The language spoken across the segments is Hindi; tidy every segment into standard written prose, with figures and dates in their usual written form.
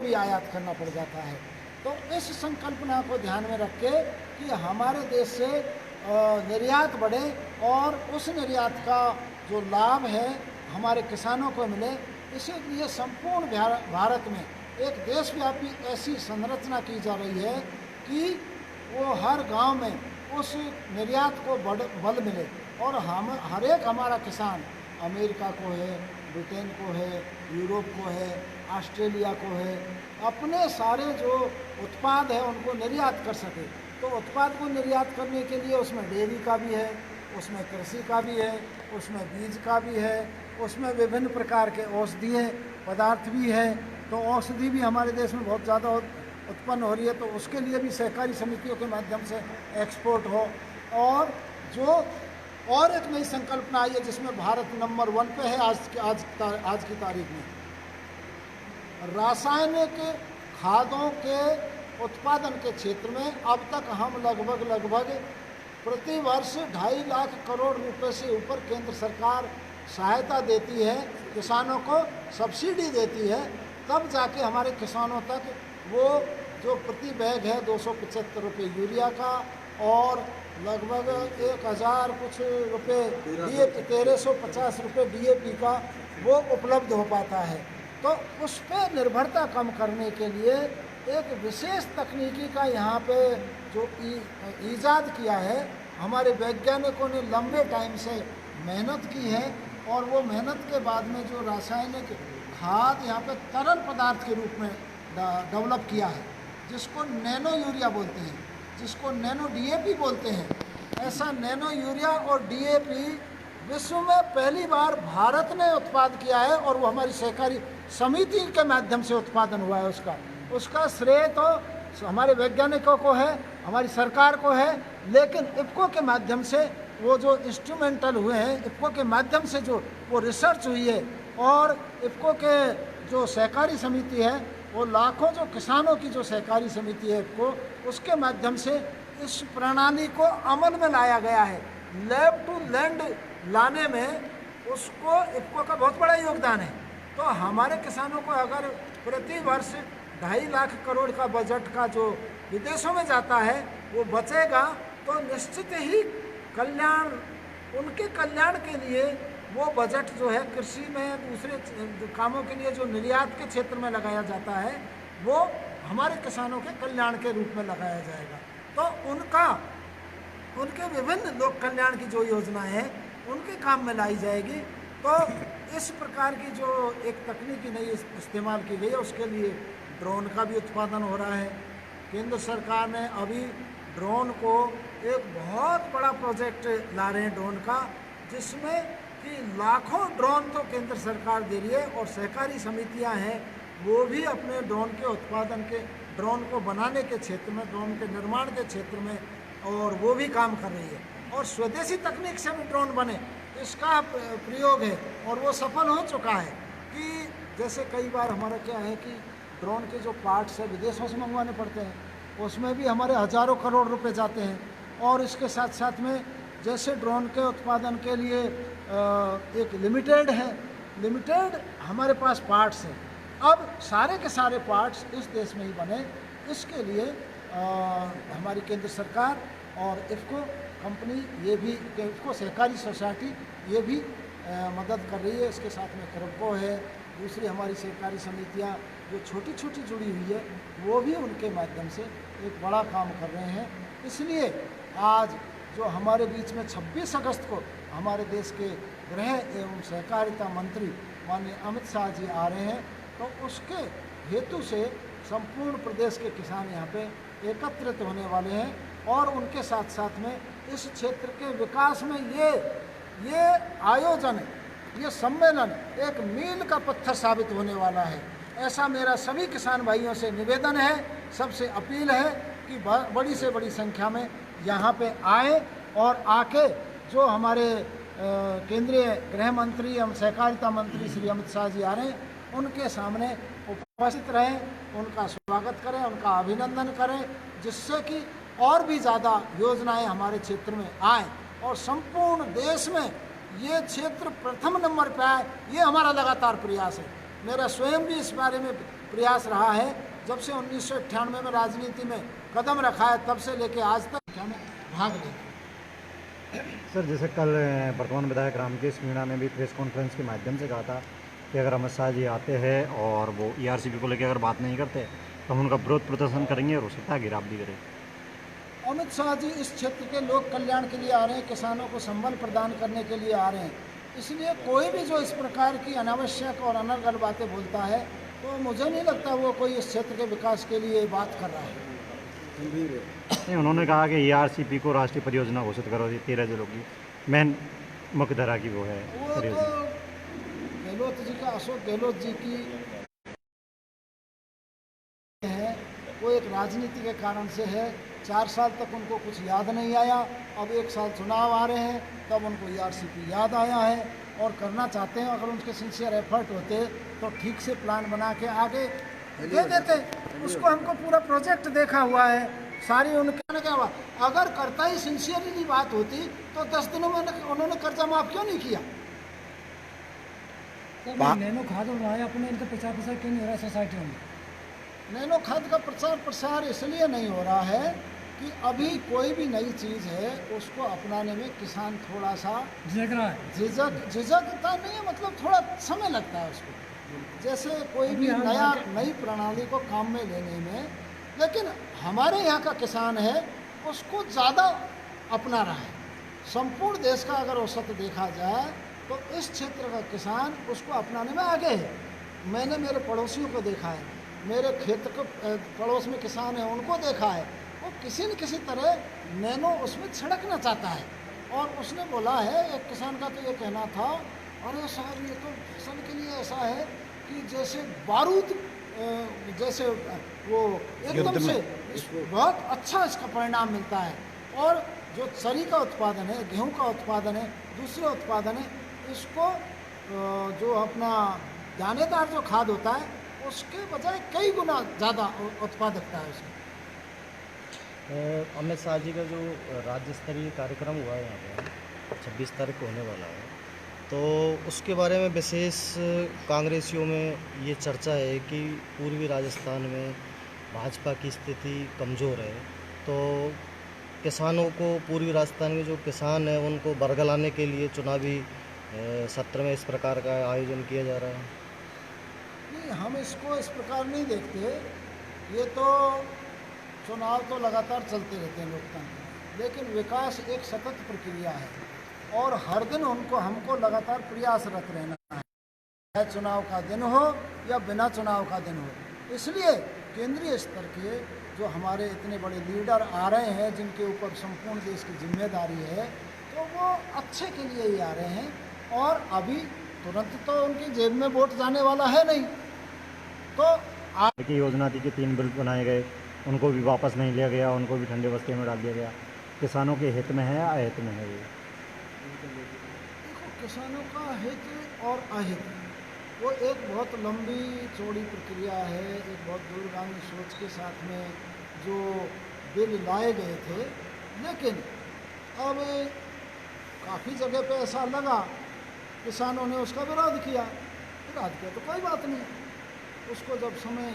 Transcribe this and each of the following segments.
भी आयात करना पड़ जाता है। तो इस संकल्पना को ध्यान में रख के कि हमारे देश से निर्यात बढ़े और उस निर्यात का जो लाभ है हमारे किसानों को मिले, इसीलिए संपूर्ण भारत में एक देशव्यापी ऐसी संरचना की जा रही है कि वो हर गांव में उस निर्यात को बल मिले और हम हर एक हमारा किसान अमेरिका को है, ब्रिटेन को है, यूरोप को है, ऑस्ट्रेलिया को है, अपने सारे जो उत्पाद है उनको निर्यात कर सके। तो उत्पाद को निर्यात करने के लिए उसमें डेयरी का भी है, उसमें कृषि का भी है, उसमें बीज का भी है, उसमें विभिन्न प्रकार के औषधीय पदार्थ भी है। तो औषधि भी हमारे देश में बहुत ज़्यादा उत्पन्न हो रही है, तो उसके लिए भी सहकारी समितियों के माध्यम से एक्सपोर्ट हो। और जो और एक नई संकल्पना आई है जिसमें भारत नंबर 1 पे है आज की तारीख में, रासायनिक खादों के उत्पादन के क्षेत्र में अब तक हम लगभग प्रति वर्ष 2.5 लाख करोड़ रुपए से ऊपर केंद्र सरकार सहायता देती है, किसानों को सब्सिडी देती है, तब जाके हमारे किसानों तक वो जो प्रति बैग है 275 रुपये यूरिया का और लगभग 1000 कुछ रुपये DAP 1350 रुपये DAP का वो उपलब्ध हो पाता है। तो उस पर निर्भरता कम करने के लिए एक विशेष तकनीकी का यहाँ पे जो ईजाद किया है, हमारे वैज्ञानिकों ने लंबे टाइम से मेहनत की है और वो मेहनत के बाद में जो रासायनिक खाद यहाँ पे तरल पदार्थ के रूप में डेवलप किया है, जिसको नैनो यूरिया बोलते हैं, जिसको नैनो DAP बोलते हैं। ऐसा नैनो यूरिया और DAP विश्व में पहली बार भारत ने उत्पाद किया है और वो हमारी सहकारी समिति के माध्यम से उत्पादन हुआ है। उसका श्रेय तो हमारे वैज्ञानिकों को है, हमारी सरकार को है, लेकिन इफ़को के माध्यम से वो जो इंस्ट्रूमेंटल हुए हैं, इफ़को के माध्यम से जो वो रिसर्च हुई है और इफ़को के जो सहकारी समिति है, वो लाखों जो किसानों की जो सहकारी समिति है इफ़को, उसके माध्यम से इस प्रणाली को अमल में लाया गया है। लैब टू लैंड लाने में उसको इफ़को का बहुत बड़ा योगदान है। तो हमारे किसानों को अगर प्रति वर्ष 2.5 लाख करोड़ का बजट का जो विदेशों में जाता है वो बचेगा, तो निश्चित ही कल्याण, उनके कल्याण के लिए वो बजट जो है कृषि में दूसरे कामों के लिए जो निर्यात के क्षेत्र में लगाया जाता है वो हमारे किसानों के कल्याण के रूप में लगाया जाएगा। तो उनके विभिन्न लोक कल्याण की जो योजनाएं हैं उनके काम में लाई जाएगी। तो इस प्रकार की जो एक तकनीकी नई इस्तेमाल की गई है, उसके लिए ड्रोन का भी उत्पादन हो रहा है। केंद्र सरकार ने अभी ड्रोन को एक बहुत बड़ा प्रोजेक्ट ला रहे हैं ड्रोन का, जिसमें कि लाखों ड्रोन तो केंद्र सरकार दे रही है और सहकारी समितियां हैं वो भी अपने ड्रोन के उत्पादन के, ड्रोन को बनाने के क्षेत्र में, ड्रोन के निर्माण के क्षेत्र में और वो भी काम कर रही है। और स्वदेशी तकनीक से भी ड्रोन बने इसका प्रयोग है और वो सफल हो चुका है। कि जैसे कई बार हमारा क्या है कि ड्रोन के जो पार्ट्स है विदेशों से मंगवाने पड़ते हैं, उसमें भी हमारे हज़ारों करोड़ रुपए जाते हैं। और इसके साथ साथ में जैसे ड्रोन के उत्पादन के लिए एक लिमिटेड हमारे पास पार्ट्स हैं, अब सारे के सारे पार्ट्स इस देश में ही बने, इसके लिए हमारी केंद्र सरकार और इफ़को कंपनी, ये भी इफ़को सहकारी सोसाइटी ये भी मदद कर रही है। इसके साथ में करप्को है, दूसरी हमारी सहकारी समितियाँ जो छोटी छोटी जुड़ी हुई है वो भी उनके माध्यम से एक बड़ा काम कर रहे हैं। इसलिए आज जो हमारे बीच में 26 अगस्त को हमारे देश के गृह एवं सहकारिता मंत्री माननीय अमित शाह जी आ रहे हैं, तो उसके हेतु से संपूर्ण प्रदेश के किसान यहाँ पे एकत्रित होने वाले हैं और उनके साथ साथ में इस क्षेत्र के विकास में ये आयोजन, ये सम्मेलन एक मील का पत्थर साबित होने वाला है। ऐसा मेरा सभी किसान भाइयों से निवेदन है, सबसे अपील है कि बड़ी से बड़ी संख्या में यहाँ पे आए और आके जो हमारे केंद्रीय गृह मंत्री एवं सहकारिता मंत्री श्री अमित शाह जी आ रहे हैं उनके सामने उपस्थित रहें, उनका स्वागत करें, उनका अभिनंदन करें, जिससे कि और भी ज़्यादा योजनाएं हमारे क्षेत्र में आए और संपूर्ण देश में ये क्षेत्र प्रथम नंबर पर आए। ये हमारा लगातार प्रयास है। मेरा स्वयं भी इस बारे में प्रयास रहा है। जब से 1998 में राजनीति में कदम रखा है तब से लेके आज तक क्या में भाग लेते। सर, जैसे कल वर्तमान विधायक रामकेश मीणा ने भी प्रेस कॉन्फ्रेंस के माध्यम से कहा था कि अगर अमित शाह जी आते हैं और वो ERCP को लेकर अगर बात नहीं करते तो हम उनका विरोध प्रदर्शन करेंगे और हो सकता है गिरफ्तारी करें। अमित शाह जी इस क्षेत्र के लोक कल्याण के लिए आ रहे हैं, किसानों को संबल प्रदान करने के लिए आ रहे हैं। इसलिए कोई भी जो इस प्रकार की अनावश्यक और अनर्गल बातें बोलता है तो मुझे नहीं लगता वो कोई इस क्षेत्र के विकास के लिए बात कर रहा है। नहीं, उन्होंने कहा कि ERCP को राष्ट्रीय परियोजना घोषित करो, 13 जिलों की मेन मुख्य धारा की वो है वो तो परियोजना। गहलोत जी का, अशोक गहलोत जी की है, वो एक राजनीति के कारण से है। 4 साल तक उनको कुछ याद नहीं आया, अब 1 साल चुनाव आ रहे हैं तब उनको ERCP याद आया है और करना चाहते हैं। अगर उनके सिंसियर एफर्ट होते तो ठीक से प्लान बना के आगे दे देते। उसको हमको पूरा प्रोजेक्ट देखा हुआ है सारी। उनके क्या हुआ, अगर करता ही सिंसियरली बात होती तो 10 दिनों में उन्होंने कर्जा माफ क्यों नहीं किया। नैनो खाद बनाया अपने, इनका प्रचार प्रसार क्यों नहीं हो रहा सोसाइटियों में? नैनो खाद का प्रचार प्रसार इसलिए नहीं हो रहा है कि अभी कोई भी नई चीज़ है उसको अपनाने में किसान थोड़ा सा झिझकता नहीं है, मतलब थोड़ा समय लगता है उसको। जैसे कोई भी नई प्रणाली को काम में लेने में, लेकिन हमारे यहाँ का किसान है उसको ज़्यादा अपना रहा है। संपूर्ण देश का अगर औसत देखा जाए तो इस क्षेत्र का किसान उसको अपनाने में आगे है। मैंने मेरे पड़ोसियों को देखा है, मेरे क्षेत्र को पड़ोस में किसान है उनको देखा है, वो किसी न किसी तरह नैनो उसमें छिड़कना चाहता है। और उसने बोला है, एक किसान का तो ये कहना था, अरे साहब ये तो फसल के लिए ऐसा है कि जैसे बारूद, जैसे वो एकदम से बहुत अच्छा इसका परिणाम मिलता है। और जो चरी का उत्पादन है, गेहूं का उत्पादन है, दूसरे उत्पादन है, इसको जो अपना दानेदार जो खाद होता है उसके बजाय कई गुना ज़्यादा उत्पादकता है उसकी। अमित शाह जी का जो राज्य स्तरीय कार्यक्रम हुआ है यहाँ पर 26 तारीख को होने वाला है, तो उसके बारे में विशेष कांग्रेसियों में ये चर्चा है कि पूर्वी राजस्थान में भाजपा की स्थिति कमज़ोर है, तो किसानों को, पूर्वी राजस्थान में जो किसान हैं उनको बरगलाने के लिए चुनावी सत्र में इस प्रकार का आयोजन किया जा रहा है। नहीं, हम इसको इस प्रकार नहीं देखते। ये तो चुनाव तो लगातार चलते रहते हैं लोकतंत्र में, लेकिन विकास एक सतत प्रक्रिया है और हर दिन हमको लगातार प्रयासरत रहना है, चाहे चुनाव का दिन हो या बिना चुनाव का दिन हो। इसलिए केंद्रीय स्तर के जो हमारे इतने बड़े लीडर आ रहे हैं जिनके ऊपर संपूर्ण देश की जिम्मेदारी है, तो वो अच्छे के लिए ही आ रहे हैं। और अभी तुरंत तो उनकी जेब में वोट जाने वाला है नहीं। तो की योजना थी कि 3 बिल बनाए गए, उनको भी वापस नहीं लिया गया, उनको भी ठंडे बस्ते में डाल दिया गया। किसानों के हित में है या अहित में है ये? देखो, किसानों का हित और अहित वो एक बहुत लंबी चौड़ी प्रक्रिया है। एक बहुत दूरगामी सोच के साथ में जो बिल लाए गए थे, लेकिन अब काफ़ी जगह पे ऐसा लगा किसानों ने उसका विरोध किया तो कोई बात नहीं, उसको जब समय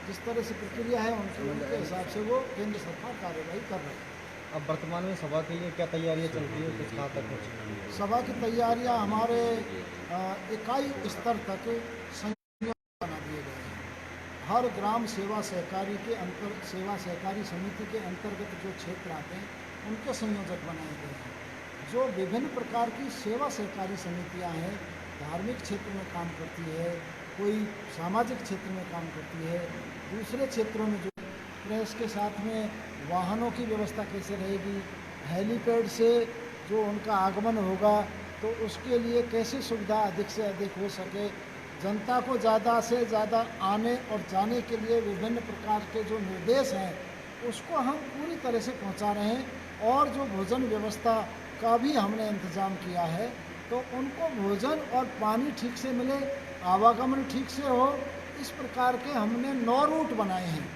जिस तरह से प्रक्रिया है उनके हिसाब से वो केंद्र सरकार कार्रवाई कर रही है। अब वर्तमान में सभा के लिए क्या तैयारियां चल रही है, किस कहाँ तक पहुँची है? सभा की तैयारियां हमारे इकाई स्तर तक संयोजक बना दिए गए हैं। हर ग्राम सेवा सहकारी समिति के अंतर्गत जो क्षेत्र आते हैं उनके संयोजक बनाए गए हैं। जो विभिन्न प्रकार की सेवा सहकारी समितियां हैं, धार्मिक क्षेत्र में काम करती है, कोई सामाजिक क्षेत्र में काम करती है, दूसरे क्षेत्रों में जो प्रेस के साथ में वाहनों की व्यवस्था कैसे रहेगी, हेलीपैड से जो उनका आगमन होगा तो उसके लिए कैसी सुविधा अधिक से अधिक हो सके, जनता को ज़्यादा से ज़्यादा आने और जाने के लिए विभिन्न प्रकार के जो निर्देश हैं उसको हम पूरी तरह से पहुंचा रहे हैं। और जो भोजन व्यवस्था का भी हमने इंतज़ाम किया है, तो उनको भोजन और पानी ठीक से मिले, आवागमन ठीक से हो, इस प्रकार के हमने 9 रूट बनाए हैं।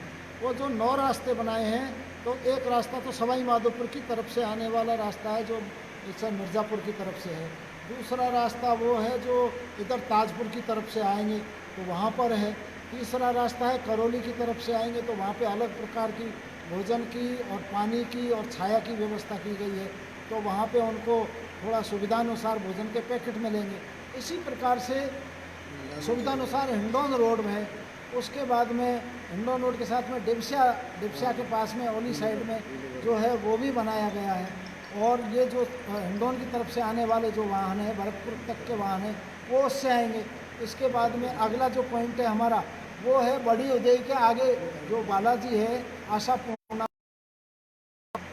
वो जो 9 रास्ते बनाए हैं, तो एक रास्ता तो सवाई माधोपुर की तरफ से आने वाला रास्ता है जो इधर मिर्ज़ापुर की तरफ से है। दूसरा रास्ता वो है जो इधर ताजपुर की तरफ से आएंगे तो वहाँ पर है। तीसरा रास्ता है करौली की तरफ से आएंगे तो वहाँ पे अलग प्रकार की भोजन की और पानी की और छाया की व्यवस्था की गई है, तो वहाँ पे उनको थोड़ा सुविधानुसार भोजन के पैकेट मिलेंगे। इसी प्रकार से सुविधानुसार हिंडौन रोड में है, उसके बाद में हिंडौन रोड के साथ में डिप्सिया के पास में ओली साइड में जो है वो भी बनाया गया है। और ये जो हिंडौन की तरफ से आने वाले जो वाहन हैं, भरतपुर तक के वाहन हैं, वो उससे आएंगे। इसके बाद में अगला जो पॉइंट है हमारा वो है बड़ी उदय के आगे जो बालाजी है आशापूर्णा,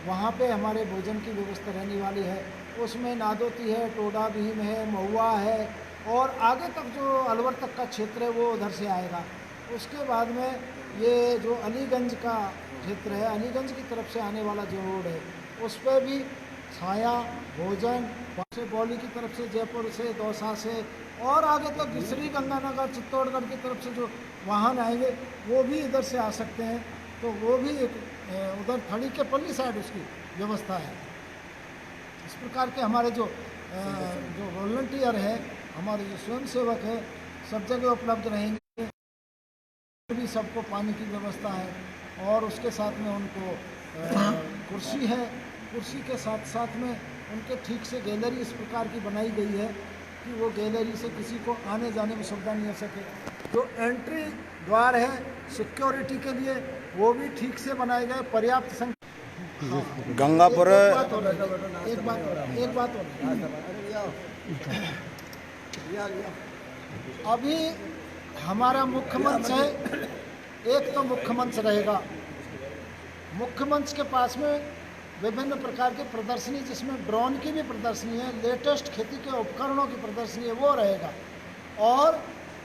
वहाँ पे हमारे भोजन की व्यवस्था रहने वाली है। उसमें नादोती है, टोडा भीम है, महुआ है और आगे तक जो अलवर तक का क्षेत्र है वो उधर से आएगा। उसके बाद में ये जो अलीगंज का क्षेत्र है, अलीगंज की तरफ से आने वाला जो रोड है उस पर भी छाया भोजन से बौली की तरफ से, जयपुर से, दौसा से और आगे तक श्री गंगानगर चित्तौड़गढ़ की तरफ से जो वाहन आएंगे वो भी इधर से आ सकते हैं। तो वो भी एक उधर थड़ी के पल्ली साइड उसकी व्यवस्था है। इस प्रकार के हमारे जो वॉलंटियर है, हमारे जो स्वयंसेवक है, सब जगह उपलब्ध रहेंगे। भी सबको पानी की व्यवस्था है और उसके साथ में उनको कुर्सी है, कुर्सी के साथ साथ में उनके ठीक से गैलरी इस प्रकार की बनाई गई है कि वो गैलरी से किसी को आने जाने में सुविधा नहीं हो सके। जो एंट्री द्वार है सिक्योरिटी के लिए वो भी ठीक से बनाए गए, पर्याप्त संख्या। गंगापुर एक बात अभी हमारा मुख्य मंच है, एक तो मुख्य मंच रहेगा। मुख्य मंच के पास में विभिन्न प्रकार की प्रदर्शनी, जिसमें ड्रोन की भी प्रदर्शनी है, लेटेस्ट खेती के उपकरणों की प्रदर्शनी है, वो रहेगा। और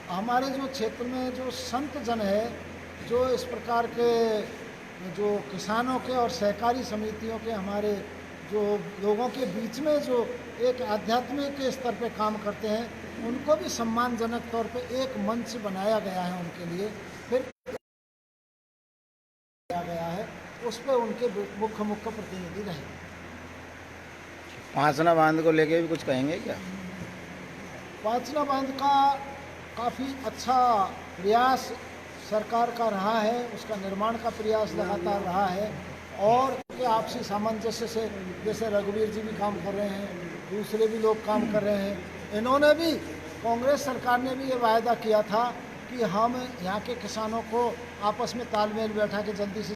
हमारे जो क्षेत्र में जो संत जन है, जो इस प्रकार के जो किसानों के और सहकारी समितियों के हमारे जो लोगों के बीच में जो एक आध्यात्मिक स्तर पे काम करते हैं, उनको भी सम्मानजनक तौर पे एक मंच बनाया गया है उनके लिए। फिर गया है उस पर उनके मुख्य प्रतिनिधि रहे। पांचना बांध को लेके भी कुछ कहेंगे क्या? पांचना बांध का काफ़ी अच्छा प्रयास सरकार का रहा है, उसका निर्माण का प्रयास लगातार रहा है और आपसी सामंजस्य से जैसे रघुवीर जी भी काम कर रहे हैं, दूसरे भी लोग काम कर रहे हैं। इन्होंने भी, कांग्रेस सरकार ने भी ये वायदा किया था कि हम यहाँ के किसानों को आपस में तालमेल बैठा के जल्दी से